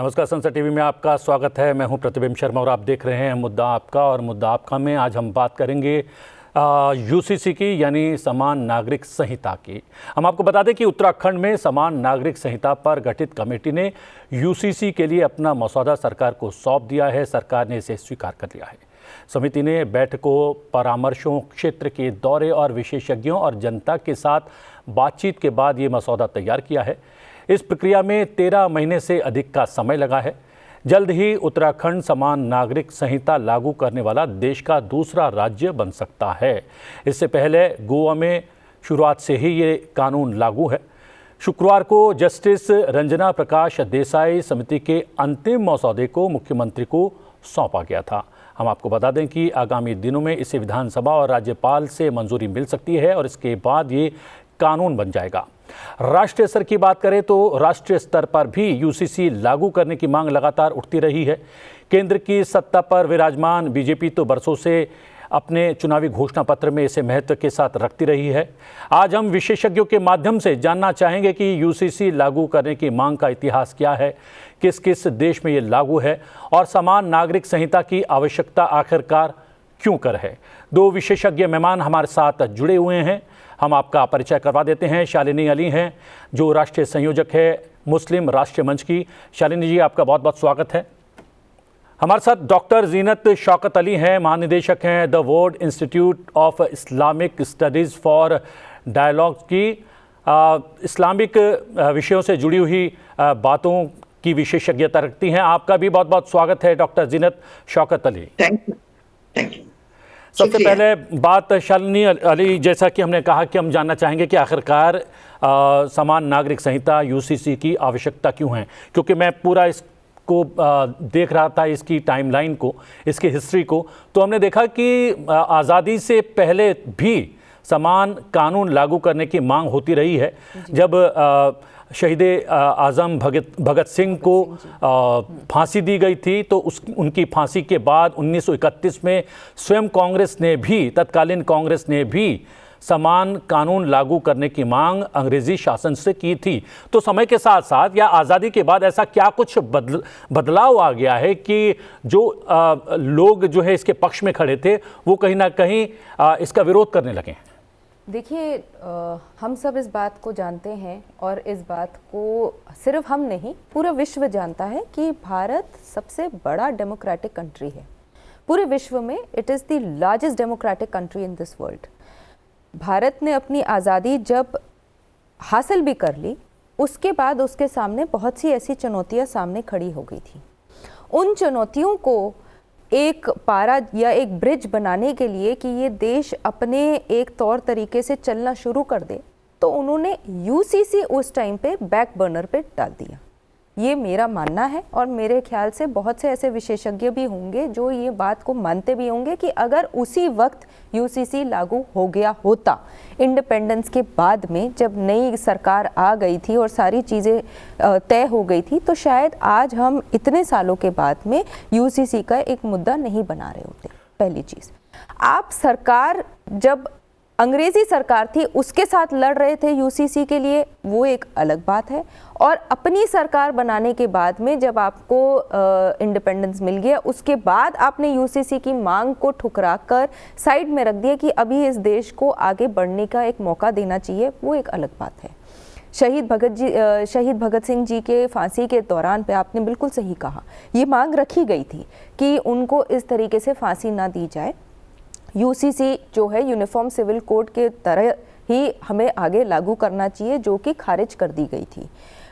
नमस्कार, संसद टीवी में आपका स्वागत है। मैं हूं प्रतिबिंब शर्मा और आप देख रहे हैं मुद्दा आपका। और मुद्दा आपका में आज हम बात करेंगे यूसीसी की, यानी समान नागरिक संहिता की। हम आपको बता दें कि उत्तराखंड में समान नागरिक संहिता पर गठित कमेटी ने यूसीसी के लिए अपना मसौदा सरकार को सौंप दिया है। सरकार ने इसे स्वीकार कर लिया है। समिति ने बैठकों, परामर्शों, क्षेत्र के दौरे और विशेषज्ञों और जनता के साथ बातचीत के बाद ये मसौदा तैयार किया है। इस प्रक्रिया में 13 महीने से अधिक का समय लगा है। जल्द ही उत्तराखंड समान नागरिक संहिता लागू करने वाला देश का दूसरा राज्य बन सकता है। इससे पहले गोवा में शुरुआत से ही ये कानून लागू है। शुक्रवार को जस्टिस रंजना प्रकाश देसाई समिति के अंतिम मसौदे को मुख्यमंत्री को सौंपा गया था। हम आपको बता दें कि आगामी दिनों में इसे विधानसभा और राज्यपाल से मंजूरी मिल सकती है और इसके बाद ये कानून बन जाएगा। राष्ट्रीय स्तर की बात करें तो राष्ट्रीय स्तर पर भी यूसीसी लागू करने की मांग लगातार उठती रही है। केंद्र की सत्ता पर विराजमान बीजेपी तो बरसों से अपने चुनावी घोषणा पत्र में इसे महत्व के साथ रखती रही है। आज हम विशेषज्ञों के माध्यम से जानना चाहेंगे कि यूसीसी लागू करने की मांग का इतिहास क्या है, किस किस देश में ये लागू है और समान नागरिक संहिता की आवश्यकता आखिरकार क्यों कर है। दो विशेषज्ञ मेहमान हमारे साथ जुड़े हुए हैं। हम आपका परिचय करवा देते हैं। शालिनी अली हैं, जो राष्ट्रीय संयोजक है मुस्लिम राष्ट्रीय मंच की। शालिनी जी, आपका बहुत बहुत स्वागत है। हमारे साथ डॉक्टर जीनत शौकत अली हैं, महानिदेशक हैं the world institute of Islamic studies for dialogue की। इस्लामिक विषयों से जुड़ी हुई बातों की विशेषज्ञता रखती हैं। आपका भी बहुत बहुत स्वागत है doctor Zeenat Shaukat Ali. Thank you. सबसे पहले बात शालिनी अली, जैसा कि हमने कहा कि हम जानना चाहेंगे कि आखिरकार समान नागरिक संहिता यूसीसी की आवश्यकता क्यों है, क्योंकि मैं पूरा इसको देख रहा था, इसकी टाइमलाइन को, इसकी हिस्ट्री को, तो हमने देखा कि आज़ादी से पहले भी समान कानून लागू करने की मांग होती रही है। जब शहीद आज़म भगत सिंह को फांसी दी गई थी तो उनकी फांसी के बाद 1931 में स्वयं कांग्रेस ने भी, तत्कालीन कांग्रेस ने भी समान कानून लागू करने की मांग अंग्रेजी शासन से की थी। तो समय के साथ साथ या आज़ादी के बाद ऐसा क्या कुछ बदलाव आ गया है कि जो लोग जो है इसके पक्ष में खड़े थे वो कहीं ना कहीं इसका विरोध करने लगे हैं? देखिए, हम सब इस बात को जानते हैं और इस बात को सिर्फ हम नहीं, पूरा विश्व जानता है कि भारत सबसे बड़ा डेमोक्रेटिक कंट्री है पूरे विश्व में। It is the largest democratic country in this world. Bharat ने अपनी आज़ादी जब हासिल भी कर ली, उसके बाद उसके सामने बहुत सी ऐसी चुनौतियां सामने खड़ी हो गई थी। उन चुनौतियों को एक पारा या एक ब्रिज बनाने के लिए कि ये देश अपने एक तौर तरीके से चलना शुरू कर दे, तो उन्होंने यूसीसी उस टाइम पे बैक बर्नर पे डाल दिया। ये मेरा मानना है और मेरे ख्याल से बहुत से ऐसे विशेषज्ञ भी होंगे जो ये बात को मानते भी होंगे कि अगर उसी वक्त यूसीसी लागू हो गया होता, इंडिपेंडेंस के बाद में जब नई सरकार आ गई थी और सारी चीज़ें तय हो गई थी, तो शायद आज हम इतने सालों के बाद में यूसीसी का एक मुद्दा नहीं बना रहे होते। पहली चीज़, आप सरकार जब अंग्रेजी सरकार थी उसके साथ लड़ रहे थे यूसीसी के लिए, वो एक अलग बात है। और अपनी सरकार बनाने के बाद में जब आपको इंडिपेंडेंस मिल गया, उसके बाद आपने यूसीसी की मांग को ठुकरा कर साइड में रख दिया कि अभी इस देश को आगे बढ़ने का एक मौका देना चाहिए, वो एक अलग बात है। शहीद भगत सिंह जी के फांसी के दौरान पे आपने बिल्कुल सही कहा, ये मांग रखी गई थी कि उनको इस तरीके से फांसी ना दी जाए। यूसीसी जो है यूनिफॉर्म सिविल कोड के तरह ही हमें आगे लागू करना चाहिए, जो कि खारिज कर दी गई थी।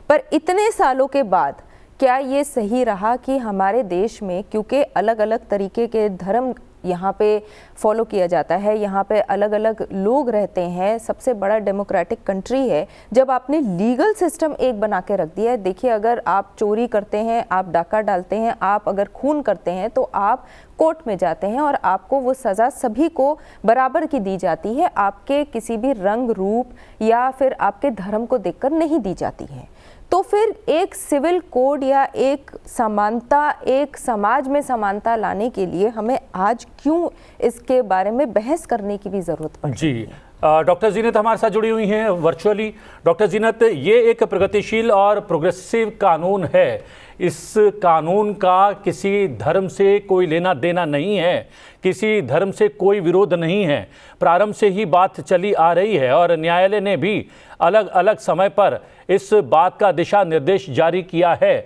पर इतने सालों के बाद क्या ये सही रहा कि हमारे देश में, क्योंकि अलग अलग तरीके के धर्म यहाँ पे फॉलो किया जाता है, यहाँ पे अलग अलग लोग रहते हैं, सबसे बड़ा डेमोक्रेटिक कंट्री है, जब आपने लीगल सिस्टम एक बना के रख दिया है। देखिए, अगर आप चोरी करते हैं, आप डाका डालते हैं, आप अगर खून करते हैं तो आप कोर्ट में जाते हैं और आपको वो सज़ा सभी को बराबर की दी जाती है, आपके किसी भी रंग रूप या फिर आपके धर्म को देखकर नहीं दी जाती है। तो फिर एक सिविल कोड या एक समानता, एक समाज में समानता लाने के लिए हमें आज क्यों इसके बारे में बहस करने की भी ज़रूरत पड़ी? जी, डॉक्टर जीनत हमारे साथ जुड़ी हुई हैं वर्चुअली। डॉक्टर जीनत, ये एक प्रगतिशील और प्रोग्रेसिव कानून है। इस कानून का किसी धर्म से कोई लेना देना नहीं है, किसी धर्म से कोई विरोध नहीं है। प्रारंभ से ही बात चली आ रही है और न्यायालय ने भी अलग अलग समय पर इस बात का दिशा निर्देश जारी किया है।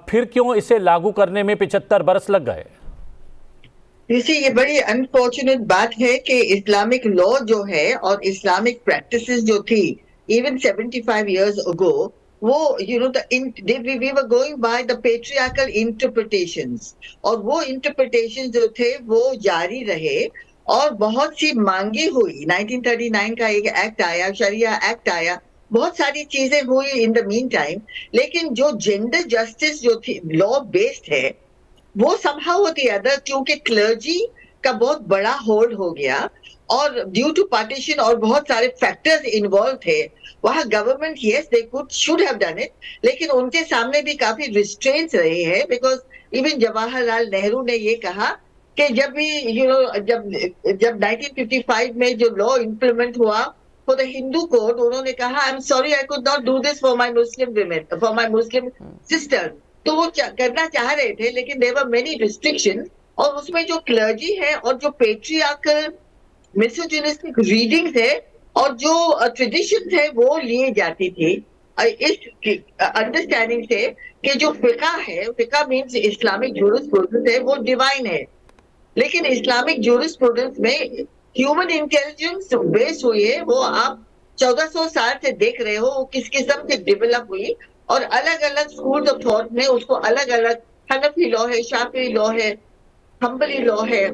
फिर क्यों इसे लागू करने में 75 बरस लग गए? इसी ये बड़ी अनफॉर्चुनेट बात है कि इस्लामिक लॉ जो है और इस्लामिक प्रैक्टिसेस जो थी इवन 75 years ago, वो we were going by the patriarchal interpretations, और वो इंटरप्रिटेशन जो थे वो जारी रहे और बहुत सी मांगी हुई। 1939 का एक एक्ट आया, शरिया एक्ट आया, बहुत सारी चीजें हुई इन द मीन टाइम, लेकिन जो जेंडर जस्टिस जो थी लॉ बेस्ड है वो somehow or the other, क्योंकि क्लर्जी का बहुत बड़ा होल्ड हो गया और ड्यू टू पार्टीशन और बहुत सारे फैक्टर्स इन्वॉल्व थे, वहां government yes they could should have done it, लेकिन उनके सामने भी काफी रिस्ट्रेंट्स रहे हैं। बिकॉज इवन जवाहरलाल नेहरू ने ये कहा कि जब भी जब 1955 में जो लॉ इम्प्लीमेंट हुआ फॉर द हिंदू कोड, उन्होंने कहा I am sorry I could not do this for my Muslim women, for my Muslim sister. तो वो करना चाह रहे थे, लेकिन देयर वर मेनी रिस्ट्रिक्शंस, और उसमें जो क्लर्जी है और जो पेट्रियार्कल मिसोजिनिस्टिक रीडिंग्स है और जो ट्रेडिशंस है वो लिए जाती थी इस अंडरस्टैंडिंग से कि जो फिका है, फिका मीन्स इस्लामिक जूरिस्प्रूडेंस है, वो डिवाइन है। लेकिन इस्लामिक जूरिस्प्रूडेंस में ह्यूमन इंटेलिजेंस बेस हुई है, वो आप 1400 साल से देख रहे हो, वो किस किस्म से डेवलप हुई और अलग अलग स्कूल ऑफ थॉट में उसको अलग अलग, हनफी लॉ है, शाफी लॉ है, हम्बली लॉ है,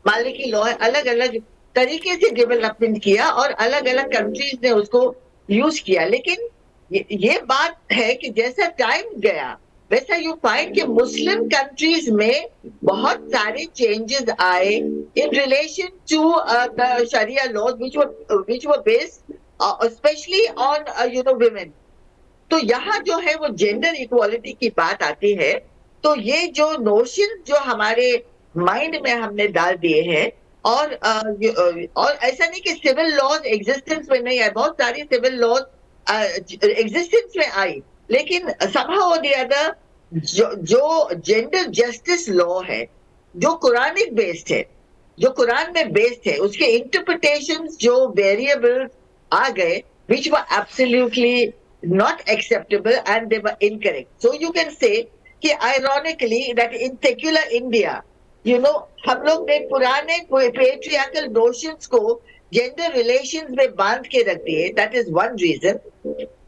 मालिकी लॉ है, अलग अलग तरीके से डेवलपमेंट किया और अलग अलग कंट्रीज ने उसको यूज किया। लेकिन ये बात है कि जैसा टाइम गया वैसा यू फाइंड कि मुस्लिम कंट्रीज में बहुत सारे चेंजेस आए in relation to the sharia laws which were based especially on women। तो यहाँ जो है वो जेंडर इक्वालिटी की बात आती है, तो ये जो नोशन जो हमारे माइंड में हमने डाल दिए हैं और ऐसा नहीं कि सिविल लॉज एग्जिस्टेंस में नहीं आए, बहुत सारी सिविल लॉज एग्जिस्टेंस में आई, लेकिन somehow or the other जो जेंडर जस्टिस लॉ है, जो कुरानिक बेस्ड है, जो कुरान में बेस्ड है, उसके इंटरप्रिटेशंस जो वेरिएबल्स आ गए which were absolutely not acceptable and they were incorrect. So you can say कि ironically that in secular India, हम लोग ने पुराने patriarchal notions को gender relations में बांध के रख दिए, that is one reason।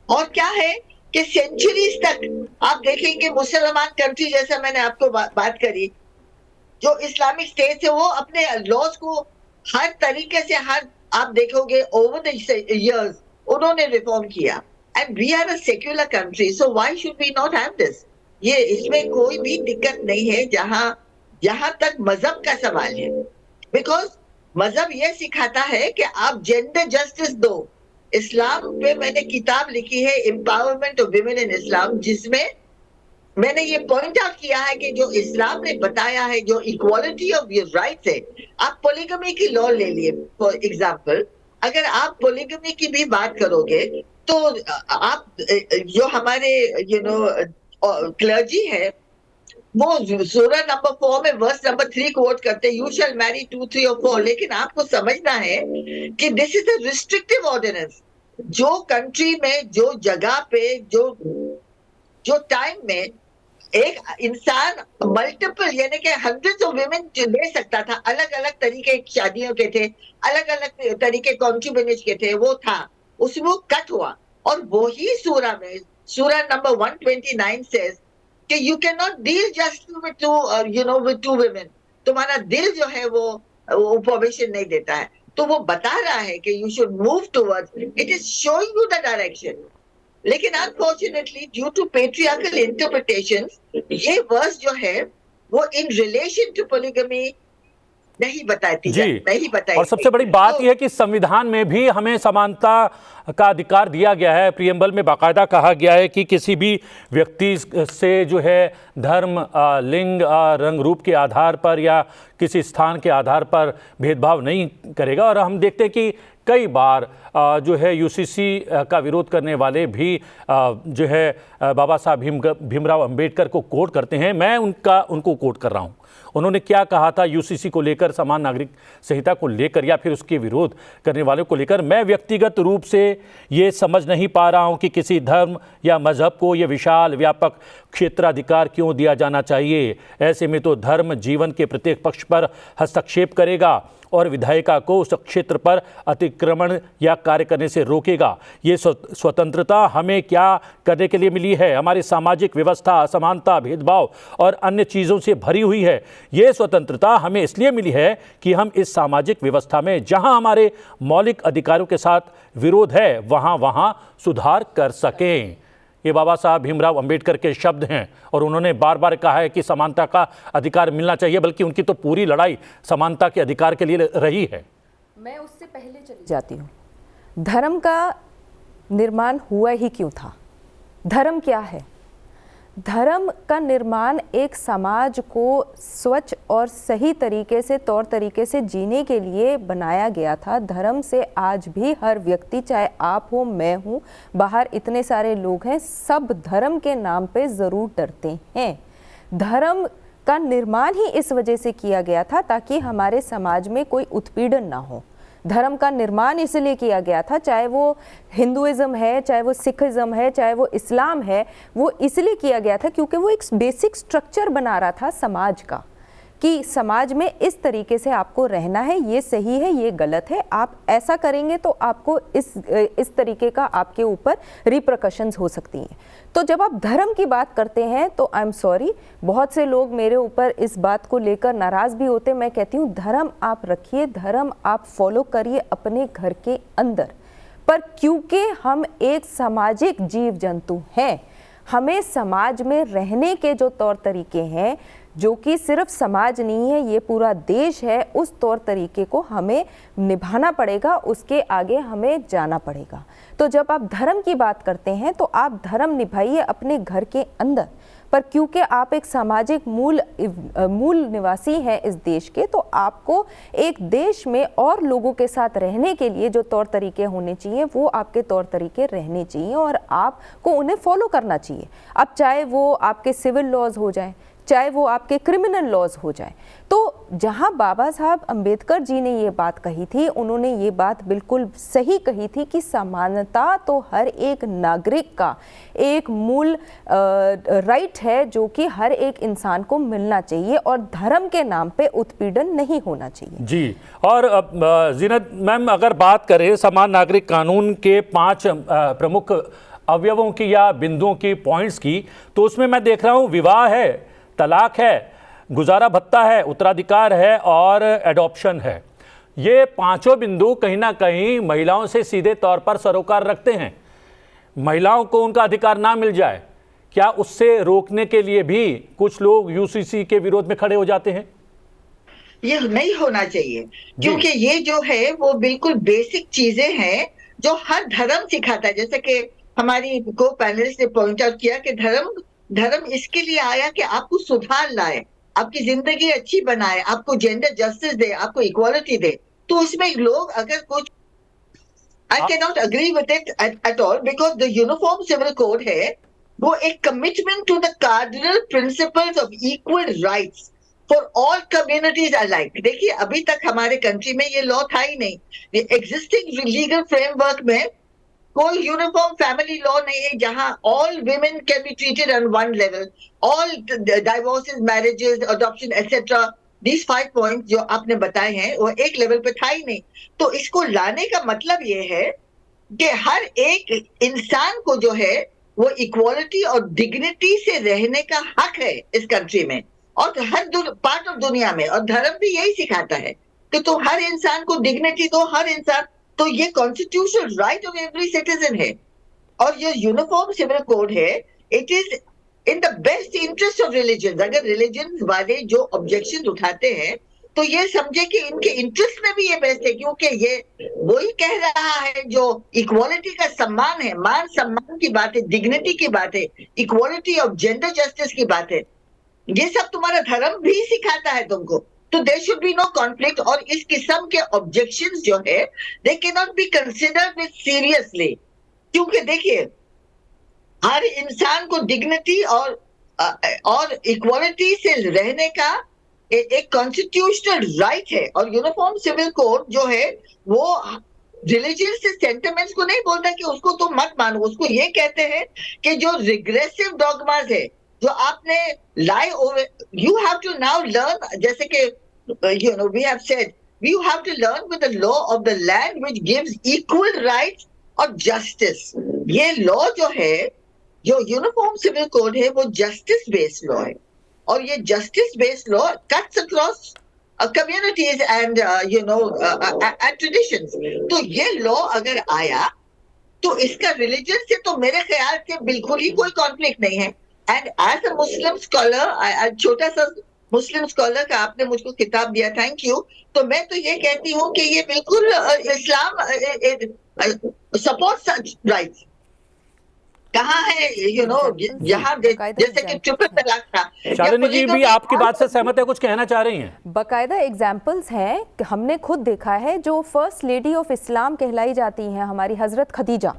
और क्या है कि सेंचुरीज तक आप देखेंगे मुसलमान कंट्री, जैसा मैंने आपको बात करी, जो इस्लामिक स्टेट है वो अपने लॉज को हर तरीके से आप देखोगे ओवर द इयर्स उन्होंने रिफॉर्म किया, and we are a secular country, so why should we not have this. ये इसमें कोई भी दिक्कत नहीं है जहां तक मजहब का सवाल है, बिकॉज मजहब ये सिखाता है कि आप जेंडर जस्टिस दो। इस्लाम पे मैंने किताब लिखी है एम्पावरमेंट ऑफ विमेन इन इस्लाम, जिसमें मैंने ये पॉइंट आउट किया है कि जो इस्लाम ने बताया है, जो इक्वालिटी ऑफ योर राइट्स है, आप पोलिगमी की लॉ ले लिए फॉर एग्जांपल, अगर आप पोलिगमी की भी बात करोगे तो आप जो हमारे क्लर्जी है वो सूरह नंबर 4 में वर्स नंबर 3 कोट करते, यू शैल मैरी 2, 3 और 4, लेकिन आपको समझना है कि this is a restrictive ordinance. जो कंट्री में, जो जगह पे, जो टाइम में एक इंसान मल्टीपल यानी कि हंड्रेड्स ऑफ विमेन ले सकता था, अलग अलग तरीके शादियों के थे, अलग अलग तरीके कॉन्क्यूबिनेज के थे, वो था, उसमें कट हुआ। और वही सूरह में, सूरह नंबर 129 सेज कि you can not deal just with two women, तुम्हारा दिल जो है वो परमिशन नहीं देता है। तो वो बता रहा है कि you should move towards, it is showing you the direction. लेकिन unfortunately due to patriarchal interpretations, ये वर्स जो है वो इन रिलेशन टू पोलिगमी नहीं बताती जी, नहीं बताई। और सबसे बड़ी बात तो यह है कि संविधान में भी हमें समानता का अधिकार दिया गया है। प्रियम्बल में बाकायदा कहा गया है कि किसी भी व्यक्ति से जो है धर्म, लिंग, रंग रूप के आधार पर या किसी स्थान के आधार पर भेदभाव नहीं करेगा। और हम देखते हैं कि कई बार जो है यूसीसी का विरोध करने वाले भी जो है बाबा साहब भीमराव अंबेडकर को कोट करते हैं। मैं उनको कोट कर रहा हूँ। उन्होंने क्या कहा था यूसीसी को लेकर, समान नागरिक संहिता को लेकर या फिर उसके विरोध करने वालों को लेकर? मैं व्यक्तिगत रूप से ये समझ नहीं पा रहा हूँ कि किसी धर्म या मजहब को ये विशाल व्यापक क्षेत्राधिकार क्यों दिया जाना चाहिए। ऐसे में तो धर्म जीवन के प्रत्येक पक्ष पर हस्तक्षेप करेगा और विधायिका को उस क्षेत्र पर अतिक्रमण या कार्य करने से रोकेगा। ये स्वतंत्रता हमें क्या करने के लिए मिली है? हमारी सामाजिक व्यवस्था असमानता, भेदभाव और अन्य चीज़ों से भरी हुई है। ये स्वतंत्रता हमें इसलिए मिली है कि हम इस सामाजिक व्यवस्था में जहां हमारे मौलिक अधिकारों के साथ विरोध है वहां सुधार कर सकें। ये बाबा साहब भीमराव अंबेडकर के शब्द हैं और उन्होंने बार बार कहा है कि समानता का अधिकार मिलना चाहिए, बल्कि उनकी तो पूरी लड़ाई समानता के अधिकार के लिए रही है। मैं उससे पहले चली जाती हूँ। धर्म का निर्माण हुआ ही क्यों था? धर्म क्या है? धर्म का निर्माण एक समाज को स्वच्छ और सही तरीके से, तौर तरीके से जीने के लिए बनाया गया था। धर्म से आज भी हर व्यक्ति, चाहे आप हो, मैं हूँ, बाहर इतने सारे लोग हैं, सब धर्म के नाम पे ज़रूर डरते हैं। धर्म का निर्माण ही इस वजह से किया गया था ताकि हमारे समाज में कोई उत्पीड़न ना हो। धर्म का निर्माण इसलिए किया गया था, चाहे वो हिंदुइज्म है, चाहे वो सिखिज्म है, चाहे वो इस्लाम है, वो इसलिए किया गया था क्योंकि वो एक बेसिक स्ट्रक्चर बना रहा था समाज का, कि समाज में इस तरीके से आपको रहना है, ये सही है, ये गलत है, आप ऐसा करेंगे तो आपको इस तरीके का आपके ऊपर रिप्रकशंस हो सकती हैं। तो जब आप धर्म की बात करते हैं तो आई एम सॉरी, बहुत से लोग मेरे ऊपर इस बात को लेकर नाराज़ भी होते। मैं कहती हूँ धर्म आप रखिए, धर्म आप फॉलो करिए अपने घर के अंदर, पर क्योंकि हम एक सामाजिक जीव जंतु हैं, हमें समाज में रहने के जो तौर तरीके हैं, जो कि सिर्फ समाज नहीं है, ये पूरा देश है, उस तौर तरीके को हमें निभाना पड़ेगा, उसके आगे हमें जाना पड़ेगा। तो जब आप धर्म की बात करते हैं तो आप धर्म निभाइए अपने घर के अंदर, पर क्योंकि आप एक सामाजिक मूल निवासी हैं इस देश के, तो आपको एक देश में और लोगों के साथ रहने के लिए जो तौर तरीके होने चाहिए वो आपके तौर तरीके रहने चाहिए और आपको उन्हें फॉलो करना चाहिए। अब चाहे वो आपके सिविल लॉज हो जाए, चाहे वो आपके क्रिमिनल लॉज हो जाए। तो जहां बाबा साहब अंबेडकर जी ने ये बात कही थी, उन्होंने ये बात बिल्कुल सही कही थी कि समानता तो हर एक नागरिक का एक मूल राइट है जो कि हर एक इंसान को मिलना चाहिए और धर्म के नाम पे उत्पीड़न नहीं होना चाहिए। जी, और जीनत मैम, अगर बात करें समान नागरिक कानून के 5 प्रमुख अवयवों की या बिंदुओं की, पॉइंट्स की, तो उसमें मैं देख रहा हूँ विवाह है, तलाक है, गुजारा भत्ता है, उत्तराधिकार है और एडॉप्शन है। ये 5 बिंदु कहीं ना कहीं महिलाओं से सीधे तौर पर सरोकार रखते हैं। महिलाओं को उनका अधिकार ना मिल जाए, क्या उससे रोकने के लिए भी कुछ लोग यूसीसी के विरोध में खड़े हो जाते हैं? ये नहीं होना चाहिए, क्योंकि ये जो है वो बिल्कुल बेसिक चीजें हैं जो हर धर्म सिखाता है। जैसे कि हमारी को पैनलिस्ट ने पॉइंट आउट किया कि धर्म इसके लिए आया कि आपको सुधार लाए, आपकी जिंदगी अच्छी बनाए, आपको जेंडर जस्टिस दे, आपको इक्वालिटी दे। तो उसमें लोग अगर कुछ, I can not agree with it at all, because the uniform civil code है वो एक commitment to the cardinal principles of equal rights for all communities alike. देखिए अभी तक हमारे कंट्री में ये लॉ था ही नहीं। एग्जिस्टिंग लीगल फ्रेमवर्क में कोई यूनिफॉर्म फैमिली लॉ नहीं है जहां all women can be treated on one level, all divorces, marriages, adoption etcetera, these 5 points जो आपने बताए हैं वो एक लेवल पे था ही नहीं। तो इसको लाने का मतलब ये है कि हर एक इंसान को जो है वो इक्वालिटी और डिग्निटी से रहने का हक है इस कंट्री में और हर पार्ट ऑफ दुनिया में। और धर्म भी यही सिखाता है कि तुम हर इंसान को डिग्निटी दो, हर इंसान। तो ये constitutional right of every citizen है। और ये यूनिफॉर्म सिविल कोड है, it is in the best interest of religion. अगर रिलीजन वाले जो ऑब्जेक्शन उठाते हैं तो ये समझे कि इनके इंटरेस्ट में भी ये बेस्ट है, क्योंकि ये वही कह रहा है जो इक्वालिटी का सम्मान है, मान सम्मान की बात है, डिग्निटी की बात है, इक्वालिटी ऑफ जेंडर जस्टिस की बात है। ये सब तुम्हारा धर्म भी सिखाता है तुमको। तो there should be no conflict. और इस किस्म के ऑब्जेक्शंस जो है they can not be considered with seriously, क्योंकि देखिए हर इंसान को डिग्निटी और इक्वालिटी से रहने का एक कॉन्स्टिट्यूशनल राइट है। और यूनिफॉर्म सिविल कोड जो है वो रिलीजियस सेंटिमेंट्स को नहीं बोलता कि उसको तुम मत मानो, उसको ये कहते हैं कि जो रिग्रेसिव डॉगमास है जो आपने लाई over, you have to now learn, जैसे कि we have said you have to learn with the law of the land which gives equal rights और जस्टिस। ये लॉ जो है, जो यूनिफॉर्म सिविल कोड है, वो जस्टिस बेस्ड लॉ है, और ये justice based law cuts across communities and and traditions। तो ये लॉ अगर आया तो इसका रिलीजन से तो मेरे ख्याल से बिल्कुल ही कोई कॉन्फ्लिक्ट नहीं है। And as a Muslim scholar, छोटा सा मुस्लिम स्कॉलर का आपने मुझको किताब दिया, थैंक यू। तो मैं तो ये कहती हूँ कि ये बिल्कुल इस्लाम सपोर्ट सच राइट्स। कहाँ है यहाँ जैसे कि ट्रिपल तलाक था। शालिनी जी भी आपकी बात से सहमत है, कुछ कहना चाह रही हैं? बाकायदा एग्जाम्पल्स हैं, हमने खुद देखा है। जो फर्स्ट लेडी ऑफ इस्लाम कहलाई जाती हैं हमारी हज़रत खदीजा,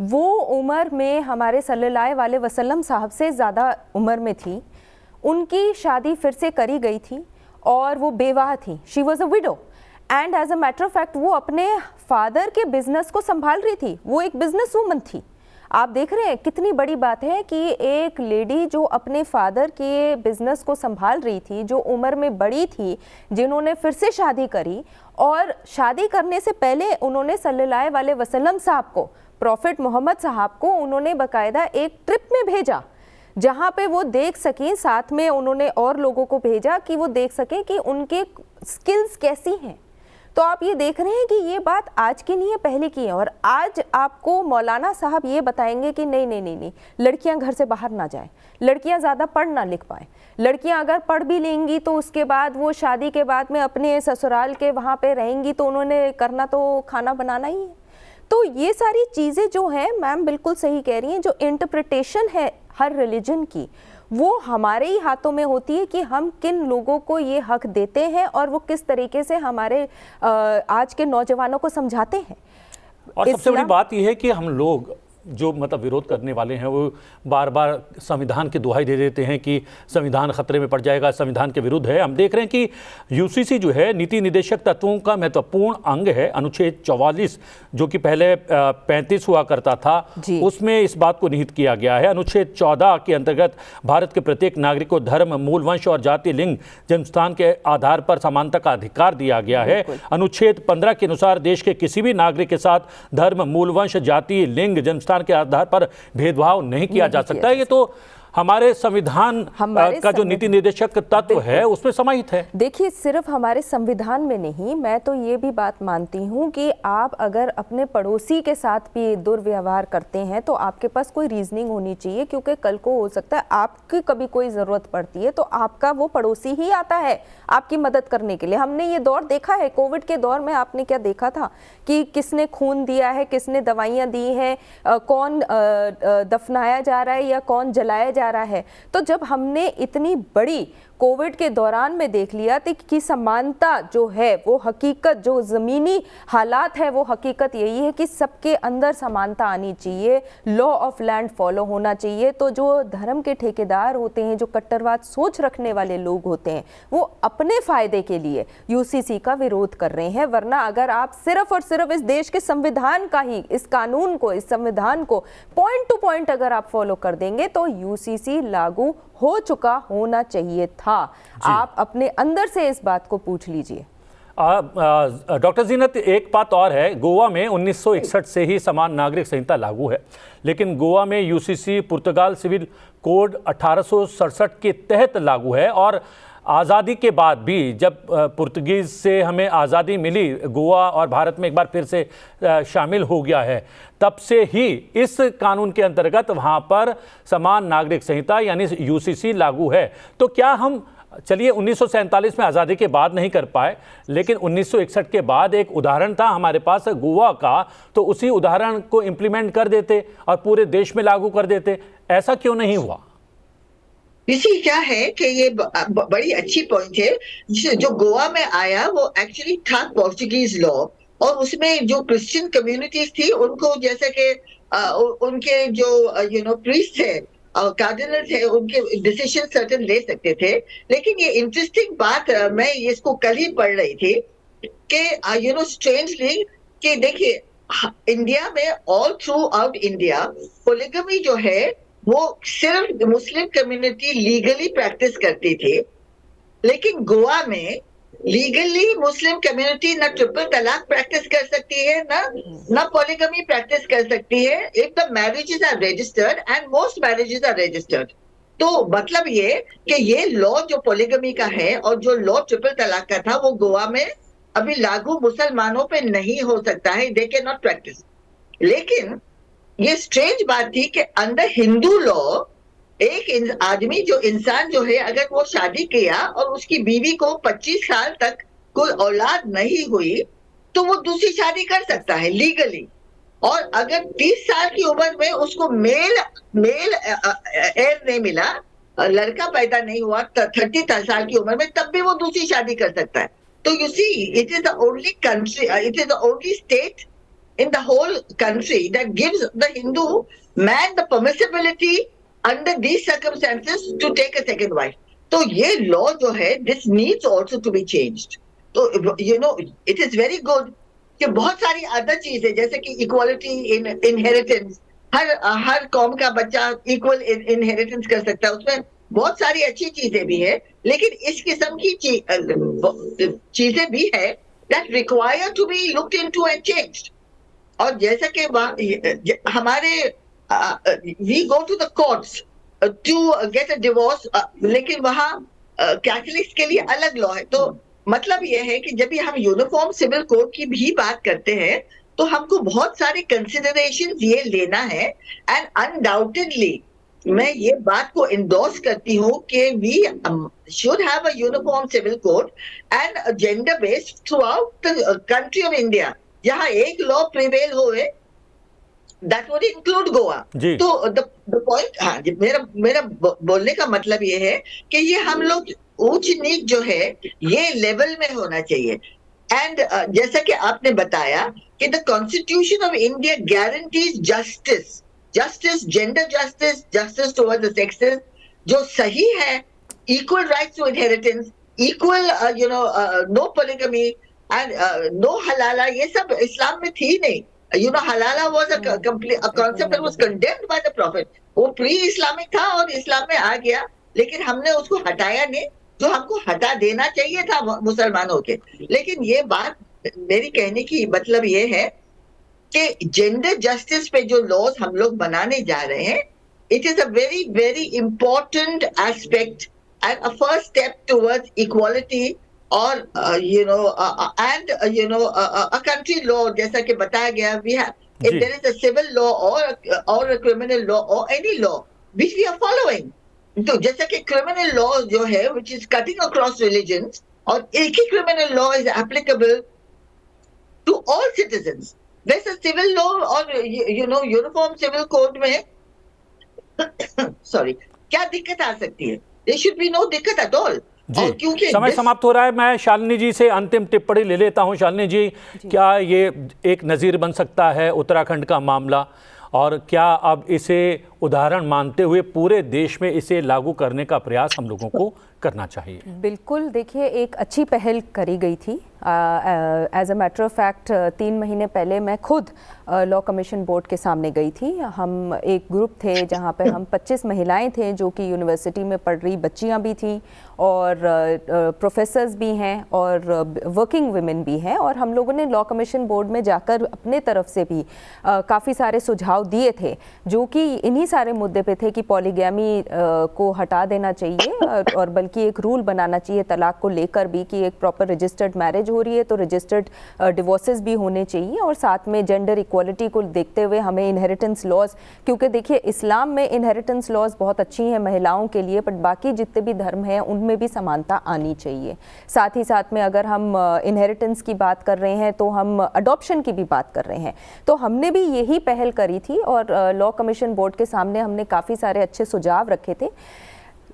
वो उम्र में हमारे सल्लल्लाहु अलैहि वसल्लम साहब से ज़्यादा उम्र में थी। उनकी शादी फिर से करी गई थी और वो बेवाह थी। She was a widow and as a matter of fact वो अपने फादर के बिजनेस को संभाल रही थी। वो एक बिजनेस वूमन थी। आप देख रहे हैं कितनी बड़ी बात है कि एक लेडी जो अपने फादर के बिजनेस को संभाल रही थी, जो उम्र में बड़ी थी, जिन्होंने फिर से शादी करी, और शादी करने से पहले उन्होंने सल्लल्लाहु अलैहि वसल्लम साहब को, प्रॉफिट मोहम्मद साहब को उन्होंने बाकायदा एक ट्रिप में भेजा जहाँ पे वो देख सकें, साथ में उन्होंने और लोगों को भेजा कि वो देख सकें कि उनके स्किल्स कैसी हैं। तो आप ये देख रहे हैं कि ये बात आज की नहीं है, पहले की है। और आज आपको मौलाना साहब ये बताएंगे कि नहीं नहीं नहीं नहीं, लड़कियां घर से बाहर ना जाएं, लड़कियां ज़्यादा पढ़ ना लिख पाएं, लड़कियां अगर पढ़ भी लेंगी तो उसके बाद वो शादी के बाद में अपने ससुराल के वहाँ पे रहेंगी तो उन्होंने करना तो खाना बनाना ही है। तो ये सारी चीज़ें जो हैं, मैम बिल्कुल सही कह रही हैं, जो इंटरप्रिटेशन है हर रिलीजन की, वो हमारे ही हाथों में होती है कि हम किन लोगों को ये हक देते हैं और वो किस तरीके से हमारे आज के नौजवानों को समझाते हैं। और सबसे बड़ी बात यह है कि हम लोग जो मतलब विरोध करने वाले हैं वो बार बार संविधान की दुहाई दे देते हैं कि संविधान खतरे में पड़ जाएगा, संविधान के विरुद्ध है। हम देख रहे हैं कि यूसीसी जो है नीति निर्देशक तत्वों का महत्वपूर्ण अंग है। अनुच्छेद 44 जो कि पहले 35 हुआ करता था, उसमें इस बात को निहित किया गया है। अनुच्छेद 14 के अंतर्गत भारत के प्रत्येक नागरिक को धर्म, मूल वंश और जाति, लिंग, जन्मस्थान के आधार पर समानता का अधिकार दिया गया है। अनुच्छेद 15 के अनुसार देश के किसी भी नागरिक के साथ धर्म, मूल वंश, जाति, लिंग, जन्मस्थान के आधार पर भेदभाव नहीं किया जा सकता है। ये तो हमारे संविधान का जो नीति निर्देशक तत्व है उसमें समाहित है। देखिए, सिर्फ हमारे संविधान में नहीं, मैं तो ये भी बात मानती हूँ कि आप अगर अपने पड़ोसी के साथ भी दुर्व्यवहार करते हैं तो आपके पास कोई रीजनिंग होनी चाहिए, क्योंकि कल को हो सकता है आपकी कभी कोई ज़रूरत पड़ती है तो आपका वो पड़ोसी ही आता है आपकी मदद करने के लिए। हमने ये दौर देखा है, कोविड के दौर में आपने क्या देखा था कि किसने खून दिया है, किसने दवाइयाँ दी हैं, कौन दफनाया जा रहा है या कौन जलाया जा रहा है। तो जब हमने इतनी बड़ी कोविड के दौरान में देख लिया थी कि समानता जो है वो हकीकत, जो ज़मीनी हालात है वो हकीकत यही है कि सबके अंदर समानता आनी चाहिए, लॉ ऑफ लैंड फॉलो होना चाहिए। तो जो धर्म के ठेकेदार होते हैं, जो कट्टरवाद सोच रखने वाले लोग होते हैं, वो अपने फ़ायदे के लिए यूसीसी का विरोध कर रहे हैं। वरना अगर आप सिर्फ और सिर्फ इस देश के संविधान का ही, इस कानून को, इस संविधान को पॉइंट टू पॉइंट अगर आप फॉलो कर देंगे तो यूसीसी लागू हो चुका होना चाहिए था। आप अपने अंदर से इस बात को पूछ लीजिए। डॉक्टर जीनत, एक बात और है, गोवा में 1961 से ही समान नागरिक संहिता लागू है, लेकिन गोवा में यूसीसी पुर्तगाल सिविल कोड 1867 के तहत लागू है। और आज़ादी के बाद भी, जब पुर्तगीज़ से हमें आज़ादी मिली, गोवा और भारत में एक बार फिर से शामिल हो गया है, तब से ही इस कानून के अंतर्गत वहाँ पर समान नागरिक संहिता यानी यूसीसी लागू है। तो क्या हम चलिए 1947 में आज़ादी के बाद नहीं कर पाए, लेकिन 1961 के बाद एक उदाहरण था हमारे पास गोवा का, तो उसी उदाहरण को इम्प्लीमेंट कर देते और पूरे देश में लागू कर देते। ऐसा क्यों नहीं हुआ? इसी क्या है कि ये बड़ी अच्छी पॉइंट है। जो गोवा में आया वो एक्चुअली था पोर्चुगीज लॉ, और उसमें जो क्रिश्चियन कम्युनिटीज थी उनको, जैसे कि उनके जो प्रीस्ट थे, कार्डिनल थे, उनके डिसीजन सर्टेन ले सकते थे। लेकिन ये इंटरेस्टिंग बात, मैं इसको कल ही पढ़ रही थी कि स्ट्रेंजली कि देखिए इंडिया में ऑल थ्रू आउट इंडिया पोलिगमी जो है वो सिर्फ मुस्लिम कम्युनिटी लीगली प्रैक्टिस करती थी, लेकिन गोवा में लीगली मुस्लिम कम्युनिटी न ट्रिपल तलाक प्रैक्टिस कर सकती है, न पॉलीगमी प्रैक्टिस कर सकती है if the marriages are registered, and most marriages are registered. तो मतलब ये कि ये लॉ जो पॉलीगमी का है और जो लॉ ट्रिपल तलाक का था वो गोवा में अभी लागू मुसलमानों पे नहीं हो सकता है, दे कैन नॉट प्रैक्टिस। लेकिन ये स्ट्रेंज बात थी कि अंदर हिंदू लॉ एक आदमी जो इंसान जो है, अगर वो शादी किया और उसकी बीवी को 25 साल तक कोई औलाद नहीं हुई तो वो दूसरी शादी कर सकता है लीगली। और अगर 30 साल की उम्र में उसको मेल एयर नहीं मिला, लड़का पैदा नहीं हुआ 30 साल की उम्र में, तब भी वो दूसरी शादी कर सकता है। तो you see, it is the only country, it is the only state in the whole country that gives the Hindu man the permissibility under these circumstances to take a second wife. तो ये law जो है, this needs also to be changed. तो it is very good कि बहुत सारी other चीजें जैसे कि equality in inheritance, हर कौम का बच्चा equal inheritance कर सकता है, उसमें बहुत सारी अच्छी चीजें भी है, लेकिन इस किस्म की चीजें भी है that require to be looked into and changed. और जैसा कि हमारे we go to the courts to get a divorce, लेकिन वहां कैथलिक्स के लिए अलग लॉ है। तो मतलब यह है कि जब भी हम यूनिफॉर्म सिविल कोड की भी बात करते हैं तो हमको बहुत सारे कंसिडरेशंस ये लेना है। एंड अनडाउटेडली मैं ये बात को इंडोर्स करती हूँ कि we should have a uniform civil code and gender based throughout the country of India, जहां एक लॉ प्रिवेल होए, दैट वुड इंक्लूड गोवा। तो द पॉइंट, हाँ, मेरा बोलने का मतलब ये है कि ये हम लोग ऊंच नीच जो है ये लेवल में होना चाहिए। एंड जैसा कि आपने बताया कि the constitution of India guarantees justice, gender justice, justice towards the sexes, जो सही है, equal rights to inheritance, equal no polygamy and no halala, ये सब इस्लाम में थी नहीं। halala was a concept that was condemned by the prophet. वो pre Islamic था और इस्लाम में आ गया, लेकिन हमने उसको हटाया नहीं, जो हमको हटा देना चाहिए था मुसलमानों के। लेकिन ये बात, मेरी कहने की मतलब ये है कि जेंडर जस्टिस पे जो लॉज हम लोग बनाने जा रहे हैं, it is a very very important aspect and a first step towards equality और a country law, जैसा कि बताया गया, we have, if there is a civil law or a criminal law or any law which we are following, तो जैसा कि criminal law जो है which is cutting across religions, और एक ही criminal law is applicable to all citizens, there's a civil law और uniform civil code में sorry, क्या दिक्कत आ सकती है? There should be no दिक्कत at all. जी, समय समाप्त हो रहा है। मैं शालिनी जी से अंतिम टिप्पणी ले लेता हूं। शालिनी जी, क्या ये एक नज़ीर बन सकता है उत्तराखंड का मामला, और क्या अब इसे उदाहरण मानते हुए पूरे देश में इसे लागू करने का प्रयास हम लोगों को करना चाहिए? बिल्कुल, देखिए एक अच्छी पहल करी गई थी। As a matter of fact 3 महीने पहले मैं खुद लॉ कमीशन बोर्ड के सामने गई थी। हम एक ग्रुप थे जहाँ पे हम 25 महिलाएं थे जो कि यूनिवर्सिटी में पढ़ रही बच्चियाँ भी थीं और प्रोफेसर्स भी हैं और वर्किंग वुमेन भी हैं, और हम लोगों ने लॉ कमीशन बोर्ड में जाकर अपने तरफ से भी काफ़ी सारे सुझाव दिए थे जो कि इन्हीं सारे मुद्दे पे थे कि पॉलीगैमी को हटा देना चाहिए और बल्कि एक रूल बनाना चाहिए तलाक को लेकर भी कि एक प्रॉपर रजिस्टर्ड मैरिज हो रही है तो रजिस्टर्ड डिवोर्सेस भी होने चाहिए, और साथ में जेंडर इक्वालिटी को देखते हुए हमें इनहेरिटेंस लॉज, क्योंकि देखिए इस्लाम में इनहेरिटेंस लॉज बहुत अच्छी हैं महिलाओं के लिए, बट बाकी जितने भी धर्म हैं उनमें भी समानता आनी चाहिए। साथ ही साथ में अगर हम इनहेरिटेंस की बात कर रहे हैं तो हम अडॉप्शन की भी बात कर रहे हैं, तो हमने भी यही पहल करी थी और लॉ कमीशन बोर्ड के सामने हमने काफ़ी सारे अच्छे सुझाव रखे थे।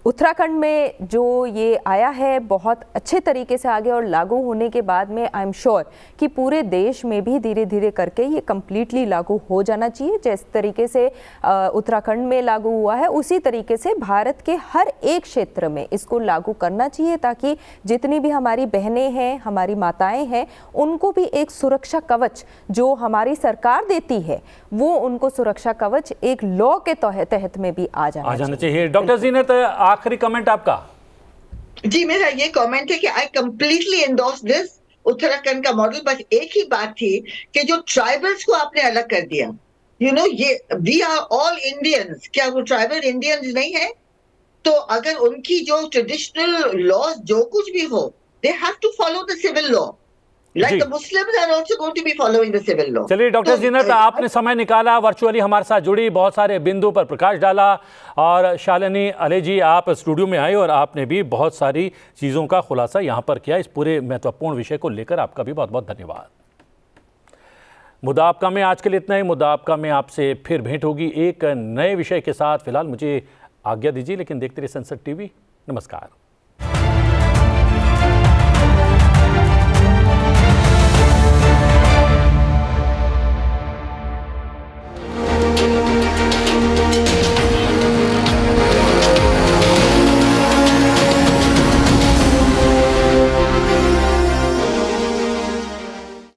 उत्तराखंड में जो ये आया है बहुत अच्छे तरीके से आगे और लागू होने के बाद में आई एम श्योर कि पूरे देश में भी धीरे धीरे करके ये कम्प्लीटली लागू हो जाना चाहिए। जिस तरीके से उत्तराखंड में लागू हुआ है उसी तरीके से भारत के हर एक क्षेत्र में इसको लागू करना चाहिए, ताकि जितनी भी हमारी बहनें हैं, हमारी माताएं हैं, उनको भी एक सुरक्षा कवच जो हमारी सरकार देती है वो उनको सुरक्षा कवच एक लॉ के तहत में भी आ जाना चाहिए। डॉक्टर जीनत, आखिरी कमेंट आपका। जी, मेरा ये कमेंट है कि I completely endorse this Uttarakhand का मॉडल। बस एक ही बात थी कि जो ट्राइबल्स को आपने अलग कर दिया, ये वी आर ऑल इंडियंस, क्या वो ट्राइबल इंडियंस नहीं है? तो अगर उनकी जो ट्रेडिशनल लॉज जो कुछ भी हो, they have to follow the civil law like the Muslims are also going to be following the civil law। चलिए डॉक्टर जीनत, आपने समय निकाला, वर्चुअली हमारे साथ जुड़ी, बहुत सारे बिंदु पर प्रकाश डाला, और शालिनी अली जी आप स्टूडियो में आए और आपने भी बहुत सारी चीज़ों का खुलासा यहाँ पर किया। इस पूरे महत्वपूर्ण विषय को लेकर आपका भी बहुत बहुत धन्यवाद। मुद्दा आपका में आज के लिए इतना ही। मुद्दा आपका में आपसे फिर भेंट होगी एक नए विषय के साथ। फिलहाल मुझे आज्ञा दीजिए, लेकिन देखते रहिए संसद टीवी। नमस्कार।